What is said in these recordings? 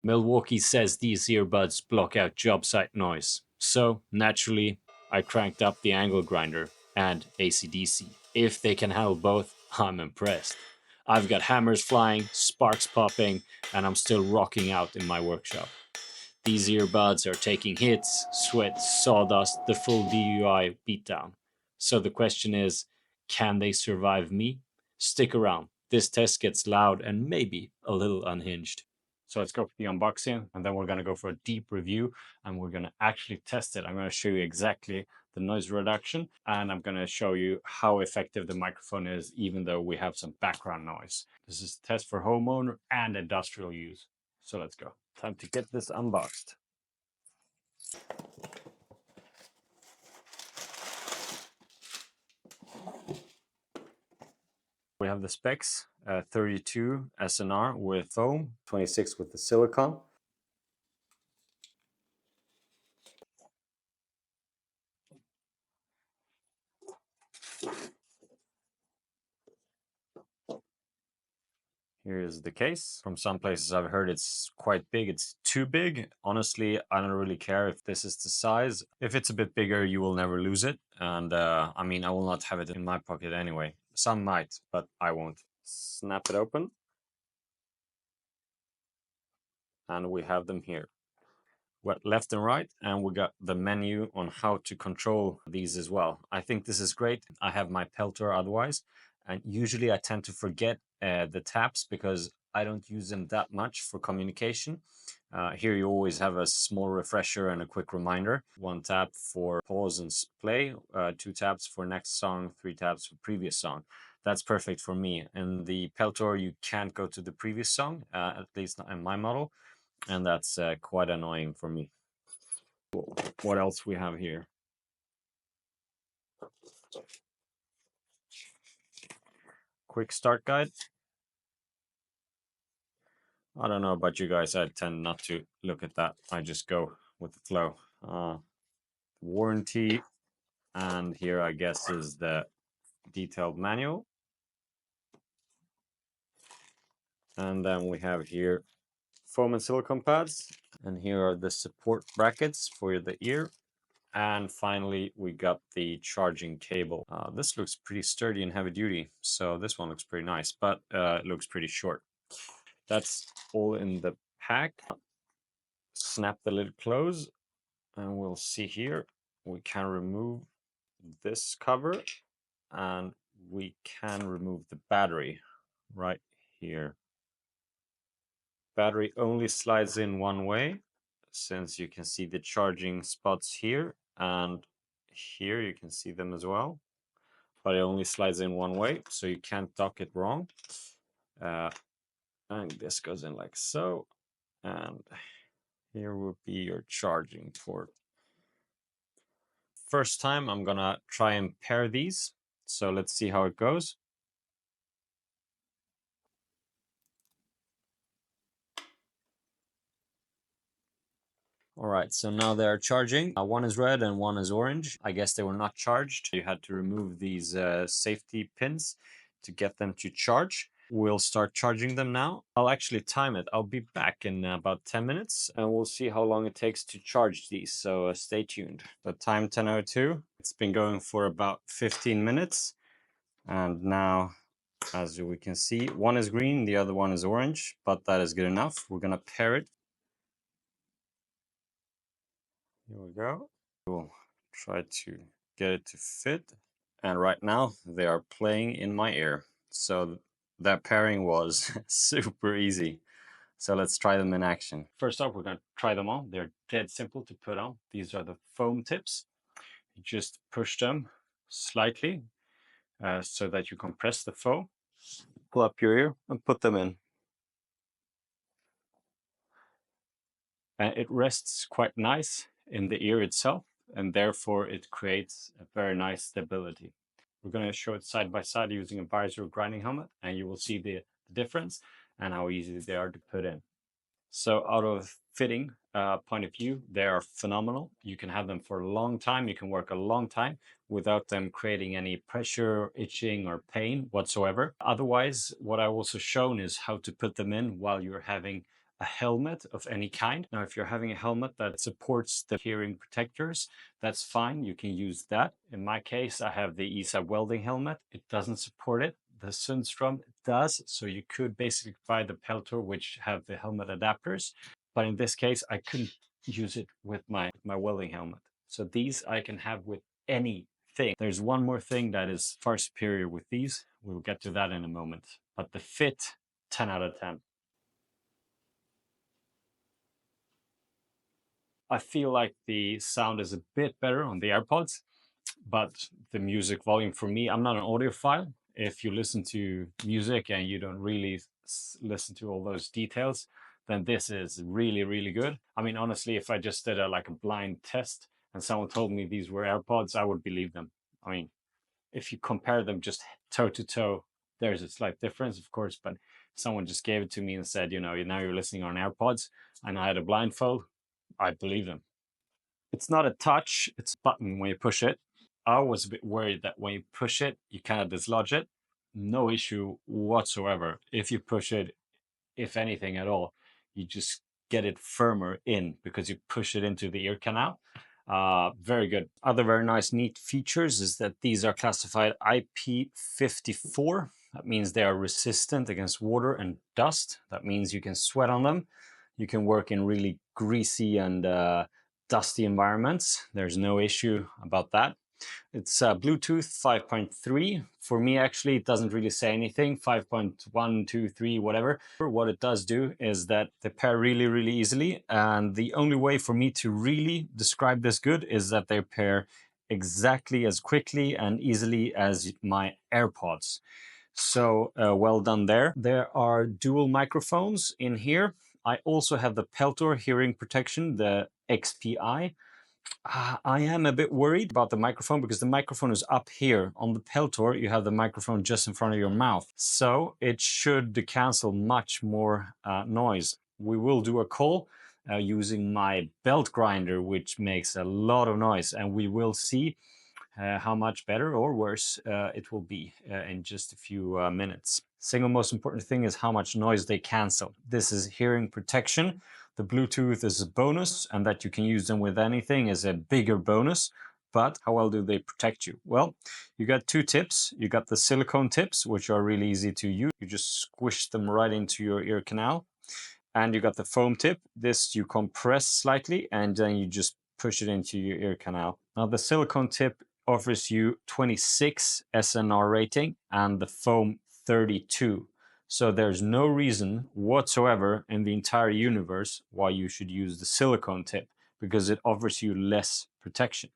Milwaukee says these earbuds block out job site noise. So, naturally, I cranked up the angle grinder and AC/DC. If they can handle both, I'm impressed. I've got hammers flying, sparks popping, and I'm still rocking out in my workshop. These earbuds are taking hits, sweat, sawdust, the full DUI beatdown. So the question is, can they survive me? Stick around. This test gets loud and maybe a little unhinged. So let's go for the unboxing, and then we're going to go for a deep review, and we're going to actually test it. I'm going to show you exactly the noise reduction, and I'm going to show you how effective the microphone is, even though we have some background noise. This is a test for homeowner and industrial use. So let's go. Time to get this unboxed. We have the specs, 32 SNR with foam, 26 with the silicone. Here is the case. From some places I've heard it's quite big. It's too big. Honestly, I don't really care if this is the size. If it's a bit bigger, you will never lose it. And I mean, I will not have it in my pocket anyway. Some might, but I won't. Snap it open. And we have them here. Left and right, and we got the menu on how to control these as well. I think this is great. I have my Peltor otherwise, and usually I tend to forget the taps because I don't use them that much for communication. Here you always have a small refresher and a quick reminder. 1 tap for pause and play, 2 taps for next song, 3 taps for previous song. That's perfect for me. In the Peltor, you can't go to the previous song, at least not in my model. And that's quite annoying for me. What else we have here? Quick start guide. I don't know about you guys, I tend not to look at that. I just go with the flow. Warranty, and here I guess is the detailed manual. And then we have here foam and silicone pads, and here are the support brackets for the ear. And finally, we got the charging cable. This looks pretty sturdy and heavy duty, so this one looks pretty nice, but it looks pretty short. That's all in the pack. Snap the lid close, and we'll see here. We can remove this cover, and we can remove the battery right here. Battery only slides in one way, since you can see the charging spots here, and here you can see them as well, but it only slides in one way, so you can't dock it wrong. And this goes in like so, and here will be your charging port. First time I'm gonna try and pair these, so let's see how it goes. All right, so now they're charging. One is red and one is orange. I guess they were not charged. You had to remove these safety pins to get them to charge. We'll start charging them now. I'll actually time it. I'll be back in about 10 minutes, and we'll see how long it takes to charge these, so stay tuned. The time 10:02. It's been going for about 15 minutes, and now, as we can see, one is green, the other one is orange, but that is good enough. We're gonna pair it. Here we go. We'll try to get it to fit. And right now they are playing in my ear. So that pairing was super easy. So let's try them in action. First off, we're going to try them on. They're dead simple to put on. These are the foam tips. You just push them slightly so that you compress the foam. Pull up your ear and put them in. And it rests quite nice in the ear itself, and therefore it creates a very nice stability. We're going to show it side by side using a visor grinding helmet, and you will see the difference and how easy they are to put in. So out of fitting point of view, they are phenomenal. You can have them for a long time. You can work a long time without them creating any pressure, itching, or pain whatsoever. Otherwise, what I've also shown is how to put them in while you're having a helmet of any kind. Now, if you're having a helmet that supports the hearing protectors, that's fine. You can use that. In my case, I have the ESA welding helmet. It doesn't support it. The Sundstrom does. So you could basically buy the Peltor, which have the helmet adapters. But in this case, I couldn't use it with my welding helmet. So these I can have with anything. There's one more thing that is far superior with these. We'll get to that in a moment. But the fit, 10 out of 10. I feel like the sound is a bit better on the AirPods, but the music volume for me, I'm not an audiophile. If you listen to music and you don't really listen to all those details, then this is really, really good. I mean, honestly, if I just did like a blind test and someone told me these were AirPods, I would believe them. I mean, if you compare them just toe to toe, there's a slight difference, of course, but someone just gave it to me and said, you know, now you're listening on AirPods, and I had a blindfold, I believe them. It's not a touch, it's a button when you push it. I was a bit worried that when you push it, you kind of dislodge it. No issue whatsoever. If you push it, if anything at all, you just get it firmer in because you push it into the ear canal. Very good. Other very nice, neat features is that these are classified IP54. That means they are resistant against water and dust. That means you can sweat on them. You can work in really greasy and dusty environments. There's no issue about that. It's Bluetooth 5.3. For me, actually, it doesn't really say anything. 5.1, 2, 3, whatever. What it does do is that they pair really, really easily. And the only way for me to really describe this good is that they pair exactly as quickly and easily as my AirPods. So well done there. There are dual microphones in here. I also have the Peltor hearing protection, the XPI. I am a bit worried about the microphone because the microphone is up here. On the Peltor, you have the microphone just in front of your mouth. So it should cancel much more noise. We will do a call using my belt grinder, which makes a lot of noise, and we will see how much better or worse it will be in just a few minutes. Single most important thing is how much noise they cancel. This is hearing protection. The Bluetooth is a bonus, and that you can use them with anything is a bigger bonus. But how well do they protect you? Well, you got two tips. You got the silicone tips, which are really easy to use. You just squish them right into your ear canal. And you got the foam tip. This you compress slightly, and then you just push it into your ear canal. Now the silicone tip offers you 26 SNR rating and the foam 32. So there's no reason whatsoever in the entire universe why you should use the silicone tip, because it offers you less protection.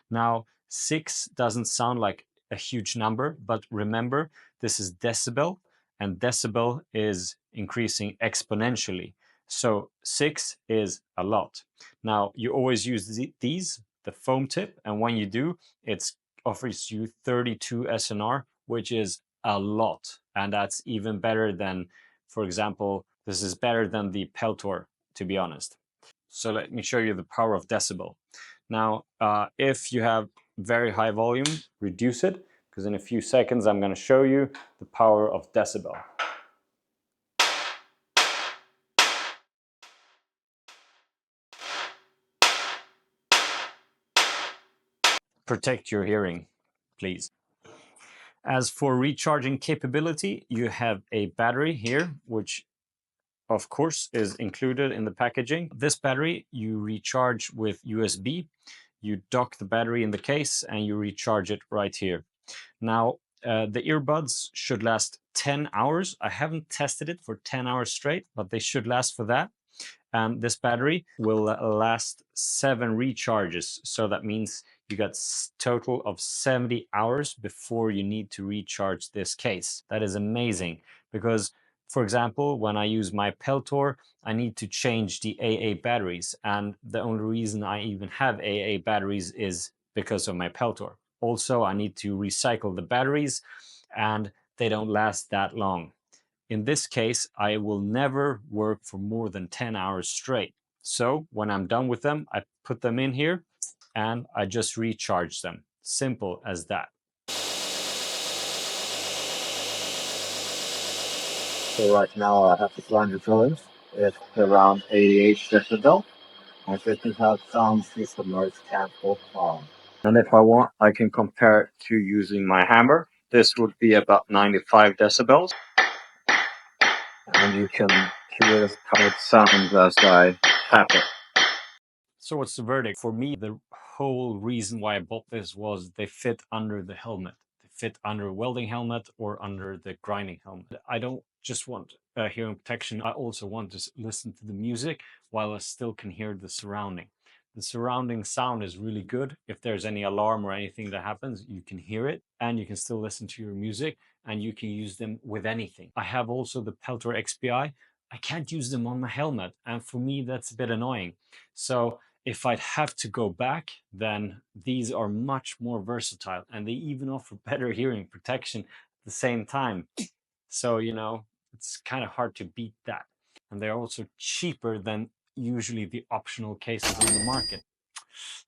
Now, 6 doesn't sound like a huge number, but remember, this is decibel, and decibel is increasing exponentially. So 6 is a lot. Now, you always use these, the foam tip, and when you do, it offers you 32 SNR, which is a lot. And that's even better than, for example, this is better than the Peltor, to be honest. So let me show you the power of decibel. Now, if you have very high volume, reduce it, because in a few seconds I'm going to show you the power of decibel. Protect your hearing, please. As for recharging capability, you have a battery here, which of course is included in the packaging. This battery you recharge with USB. You dock the battery in the case and you recharge it right here. Now, the earbuds should last 10 hours. I haven't tested it for 10 hours straight, but they should last for that. And this battery will last 7 recharges. So that means you got total of 70 hours before you need to recharge this case. That is amazing because, for example, when I use my Peltor, I need to change the AA batteries. And the only reason I even have AA batteries is because of my Peltor. Also, I need to recycle the batteries and they don't last that long. In this case, I will never work for more than 10 hours straight. So when I'm done with them, I put them in here and I just recharge them. Simple as that. So right now I have the grinder going. It's around 88 decibel, and 50 hertz sound system noise cancel sound. And if I want, I can compare it to using my hammer. This would be about 95 decibels, and you can hear how it sounds as I tap it. So what's the verdict? For me, the whole reason why I bought this was they fit under the helmet. They fit under a welding helmet or under the grinding helmet. I don't just want hearing protection. I also want to listen to the music while I still can hear the surrounding. The surrounding sound is really good. If there's any alarm or anything that happens, you can hear it and you can still listen to your music and you can use them with anything. I have also the Peltor XPI. I can't use them on my helmet, and for me that's a bit annoying. So if I'd have to go back, then these are much more versatile and they even offer better hearing protection at the same time. So, it's kind of hard to beat that. And they're also cheaper than usually the optional cases on the market.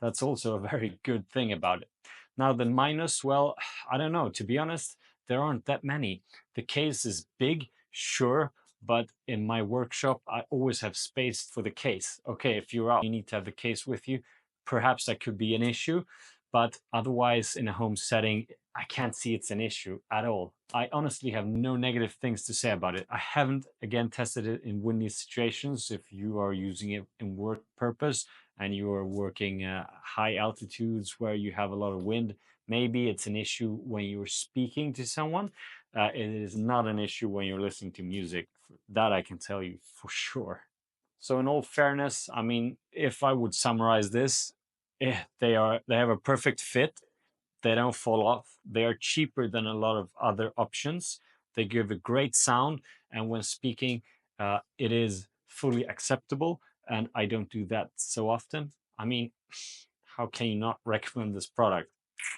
That's also a very good thing about it. Now, the minus, well, I don't know. To be honest, there aren't that many. The case is big, sure, but in my workshop, I always have space for the case. Okay, if you're out, you need to have the case with you. Perhaps that could be an issue, but otherwise, in a home setting, I can't see it's an issue at all. I honestly have no negative things to say about it. I haven't, again, tested it in windy situations. If you are using it in work purpose and you are working high altitudes where you have a lot of wind, maybe it's an issue when you're speaking to someone. It is not an issue when you're listening to music. That I can tell you for sure. So in all fairness, I mean, if I would summarize this, they have a perfect fit. They don't fall off. They are cheaper than a lot of other options. They give a great sound, and when speaking, it is fully acceptable. And I don't do that so often. I mean, how can you not recommend this product?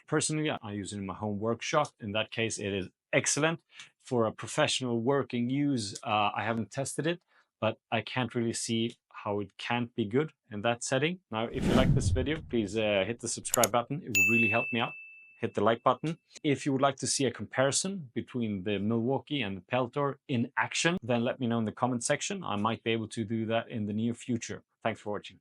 Personally, I use it in my home workshop. In that case, it is excellent. For a professional working use, I haven't tested it, but I can't really see how it can't be good in that setting. Now, if you like this video, please hit the subscribe button. It would really help me out. Hit the like button. If you would like to see a comparison between the Milwaukee and the Peltor in action, then let me know in the comment section. I might be able to do that in the near future. Thanks for watching.